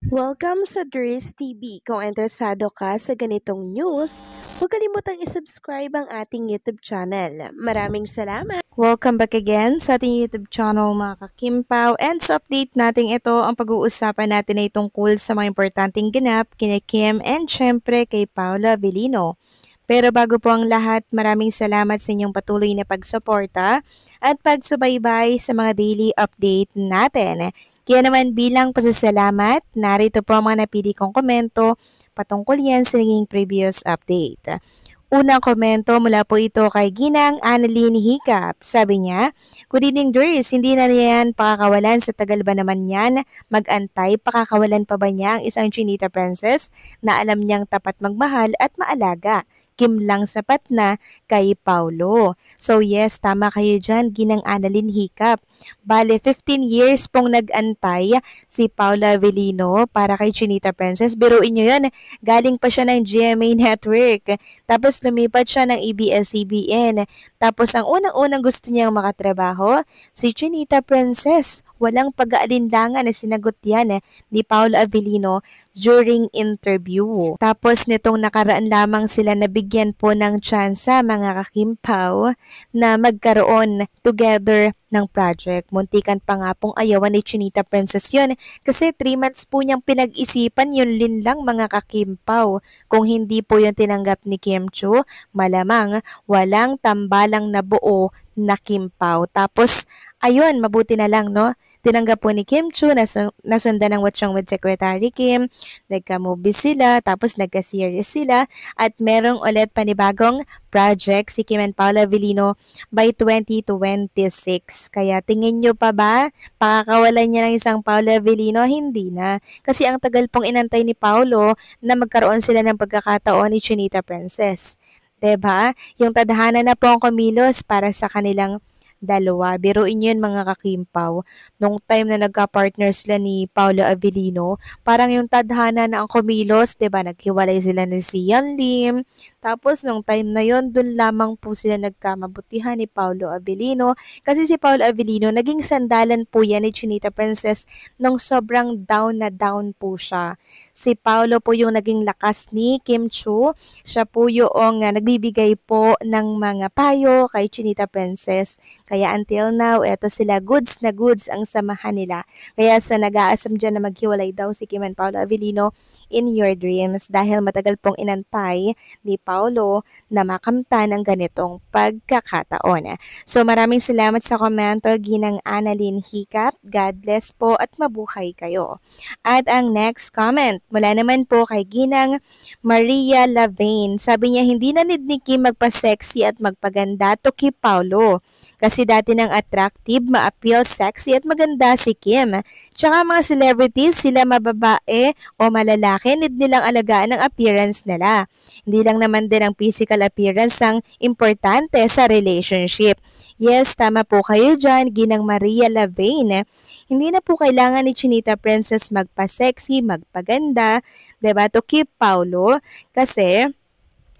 Welcome sa Dries TV. Kung interesado ka sa ganitong news, huwag kalimutang isubscribe ang ating YouTube channel. Maraming salamat! Welcome back again sa ating YouTube channel mga kakimpaw. And sa update natin ito, ang pag-uusapan natin ay tungkol sa mga importanteng ganap kina Kim and syempre kay Paula Avellino. Pero bago po ang lahat, maraming salamat sa inyong patuloy na pagsuporta at pagsubaybay sa mga daily update natin. Kaya naman bilang pasasalamat, narito po ang mga napili kong komento patungkol yan sa naging previous update. Unang komento mula po ito kay Ginang Annalyn Hiccup. Sabi niya, "Good evening, Dries. Hindi na yan pakakawalan, sa tagal ba naman yan mag-antay? Pakakawalan pa ba niya ang isang Chinita princess na alam niyang tapat magmahal at maalaga? Kim lang sapat na kay Paulo." So yes, tama kayo dyan, Ginang Annalyn Hiccup. Bale, 15 years pong nag-antay si Paula Avellino para kay Chinita Princess. Biruin nyo yun, galing pa siya ng GMA Network. Tapos lumipat siya ng ABS-CBN. Tapos ang unang-unang gusto niyang makatrabaho, si Chinita Princess. Walang pag-aalinlangan na sinagot yan ni Paula Avellino during interview. Tapos nitong nakaraan lamang sila nabigyan po ng tsansa mga kakimpaw na magkaroon together ng project. Muntikan pa nga pong ayawan ni Chinita Princess yun kasi 3 months po niyang pinag-isipan yun lang mga kakimpaw. Kung hindi po yung tinanggap ni Kim Chu, malamang walang tambalang nabuo na Kimpaw. Tapos, ayun, mabuti na lang, no? Tinanggap po ni Kim Chu, nasundan ng What's Wrong with Secretary Kim, nagka-movie sila, tapos nagka-series sila, at merong ulit panibagong project si Kim and Paula Avellino by 2026. Kaya tingin nyo pa ba, pakakawalan niya ng isang Paula Avellino? Hindi na. Kasi ang tagal pong inantay ni Paulo na magkaroon sila ng pagkakataon ni Chinita Princess. 'Di ba? Yung tadhana na po ang kumilos para sa kanilang dalawa. Biruin yun mga kakimpaw. Nung time na nagka-partner sila ni Paolo Avellino, parang yung tadhana na ang kumilos, 'di ba? Naghiwalay sila ni si Yan Lim. Tapos nung time na yon, dun lamang po sila nagkamabutihan ni Paolo Avellino. Kasi si Paolo Avellino, naging sandalan po yan ni Chinita Princess nung sobrang down na down po siya. Si Paolo po yung naging lakas ni Kim Chu. Siya po yung nagbibigay po ng mga payo kay Chinita Princess. Kaya until now, eto sila, goods na goods ang samahan nila. Kaya sa nag-aasam dyan na maghiwalay daw si Kim and Paolo Avellino, in your dreams, dahil matagal pong inantay ni Paulo na makamtan ang ganitong pagkakataon. So maraming salamat sa komento, Ginang Annalyn Hiccup. God bless po at mabuhay kayo. At ang next comment, mula naman po kay Ginang Maria Lavain. Sabi niya, hindi na need ni Kim magpa-sexy at magpaganda to keep Paulo. Kasi dati nang attractive, ma-appeal, sexy at maganda si Kim. Tsaka mga celebrities, sila mababae o malalaki, need nilang alagaan ang appearance nila. Hindi lang naman din ang physical appearance ang importante sa relationship. Yes, tama po kayo dyan, Ginang Maria Lavain. Hindi na po kailangan ni Chinita Princess magpa-sexy, magpaganda, diba, to keep Paulo. Kasi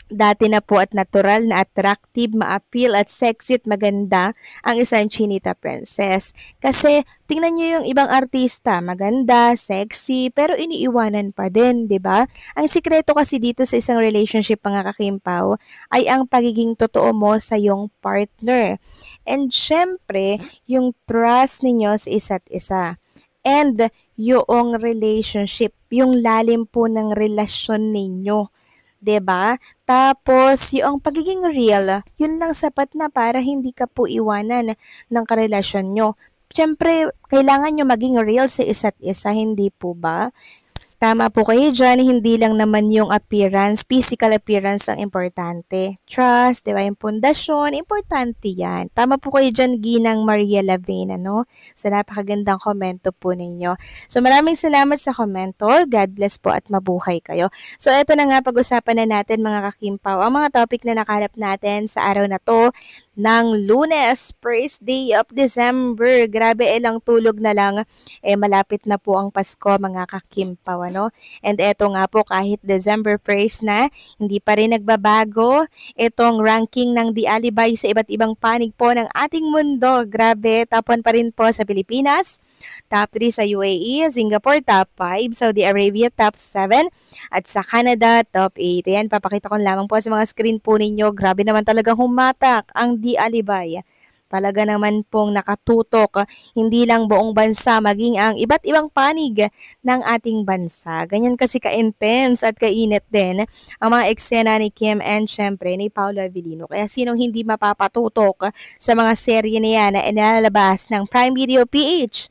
dati na po at natural na attractive, ma-appeal at sexy at maganda ang isang Chinita Princess. Kasi tingnan niyo yung ibang artista, maganda, sexy, pero iniiwanan pa din, 'di ba? Ang sikreto kasi dito sa isang relationship mga kakimpaw ay ang pagiging totoo mo sa iyong partner. And syempre, yung trust ninyo sa isa't isa. And yung relationship, yung lalim po ng relasyon ninyo. 'Di ba? Tapos, yung pagiging real, yun lang sapat na para hindi ka po iwanan ng karelasyon nyo. Siyempre, kailangan nyo maging real sa isa't isa, hindi po ba? Tama po kayo dyan, hindi lang naman yung appearance, physical appearance ang importante. Trust, di ba? Yung pundasyon, importante yan. Tama po kayo dyan, Ginang Maria Lavena, no? Sa napakagandang komento po ninyo. So maraming salamat sa komento. God bless po at mabuhay kayo. So eto na nga, pag-usapan na natin mga kakimpaw, ang mga topic na nakalap natin sa araw na to ng Lunes, first day of December. Grabe, ilang tulog na lang. Malapit na po ang Pasko mga kakimpaw, ano? And eto nga po, kahit December 1st na, hindi pa rin nagbabago itong ranking ng The Alibay sa iba't ibang panig po ng ating mundo. Grabe, tapon pa rin po sa Pilipinas, Top 3 sa UAE, Singapore top 5, Saudi Arabia top 7, at sa Canada top 8. Ayan, papakita ko lamang po sa mga screen po ninyo. Grabe naman talagang humatak ang Di Alibay. Talaga naman pong nakatutok, hindi lang buong bansa, maging ang iba't ibang panig ng ating bansa. Ganyan kasi ka-intense at kainit din ang mga eksena ni Kim and syempre ni Paolo Avellino. Kaya sinong hindi mapapatutok sa mga serye na yan na inalalabas ng Prime Video PH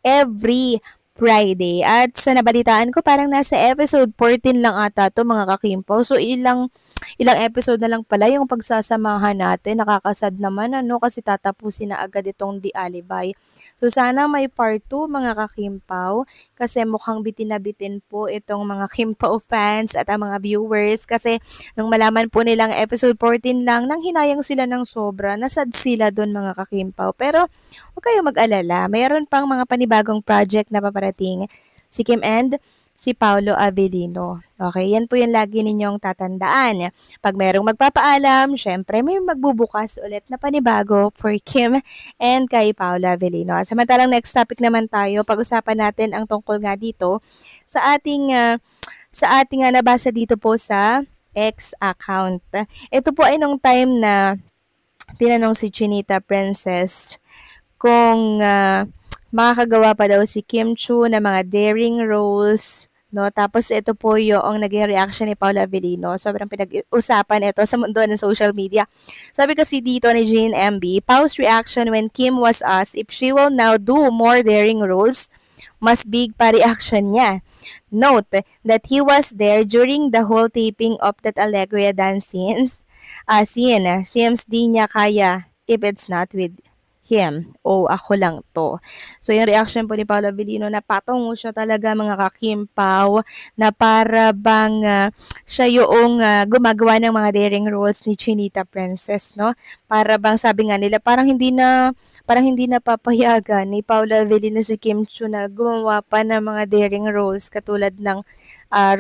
every Friday. At sa nabalitaan ko, parang nasa episode 14 lang ata to mga kakimpo. So ilang episode na lang pala yung pagsasamahan natin. Nakakasad naman kasi tatapusin na agad itong Di Alibay. So sana may part 2 mga kakimpaw kasi mukhang bitin na bitin po itong mga Kimpaw fans at ang mga viewers kasi nung malaman po nilang episode 14 lang, nang hinayang sila ng sobra, nasad sila doon mga kakimpaw. Pero huwag kayong mag-alala, mayroon pang mga panibagong project na paparating si Kim and si Paolo Avellino. Okay, yan po yung lagi ninyong tatandaan. Pag merong magpapaalam, syempre may magbubukas ulit na panibago for Kim and kay Paolo Avellino. Samantalang next topic naman tayo, pag-usapan natin ang tungkol nga dito sa ating nabasa dito po sa X account. Ito po ay nung time na tinanong si Chinita Princess kung makakagawa pa daw si Kim Chu ng mga daring roles, no? Tapos ito po yung naging reaction ni Paolo Avellino. Sobrang pinag-usapan ito sa mundo ng social media. Sabi kasi dito ni Jane MB, Pau's reaction when Kim was asked if she will now do more daring roles, mas big pa reaction niya. Note that he was there during the whole taping of that Alegria dance scenes. Seems di niya kaya if it's not with him. Ako lang to. So, yung reaction po ni Paolo Avellino, napatungo siya talaga mga kakimpaw na para bang siya yung gumagawa ng mga daring roles ni Chinita Princess, no? Para bang sabi nga nila, parang hindi na papayagan ni Paolo Avellino si Kim Chu na gumawa pa ng mga daring roles katulad ng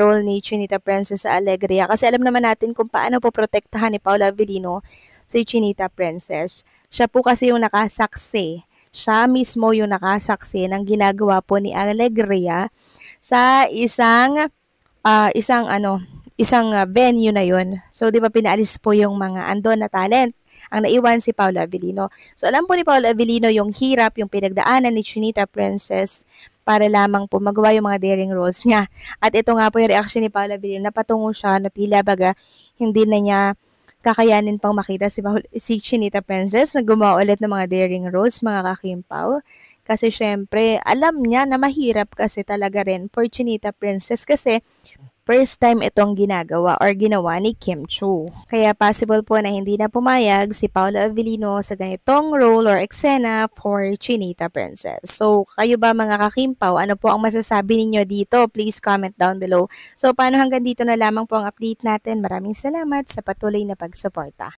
role ni Chinita Princess sa Alegria. Kasi alam naman natin kung paano po protektahan ni Paolo Avellino si Chinita Princess. Siya po kasi yung nakasaksi. Siya mismo yung nakasaksi ng ginagawa po ni Alegria sa isang venue na yun. So, di ba pinaalis po yung mga andon na talent ang naiwan si Paolo Avellino. So, alam po ni Paolo Avellino yung hirap, yung pinagdaanan ni Chinita Princess para lamang po magawa yung mga daring roles niya. At ito nga po yung reaction ni Paolo Avellino, napatungo siya na tila baga hindi na niya kakayanin pang makita si Chinita Princess na gumawa ulit ng mga daring roles, mga kakimpaw. Kasi syempre, alam niya na mahirap kasi talaga rin for Chinita Princess kasi first time itong ginagawa or ginawa ni Kim Chu. Kaya possible po na hindi na pumayag si Paolo Avellino sa ganitong role or eksena for Chinita Princess. So, kayo ba mga kakimpaw, ano po ang masasabi ninyo dito? Please comment down below. So, paano hanggang dito na lamang po ang update natin. Maraming salamat sa patuloy na pagsuporta.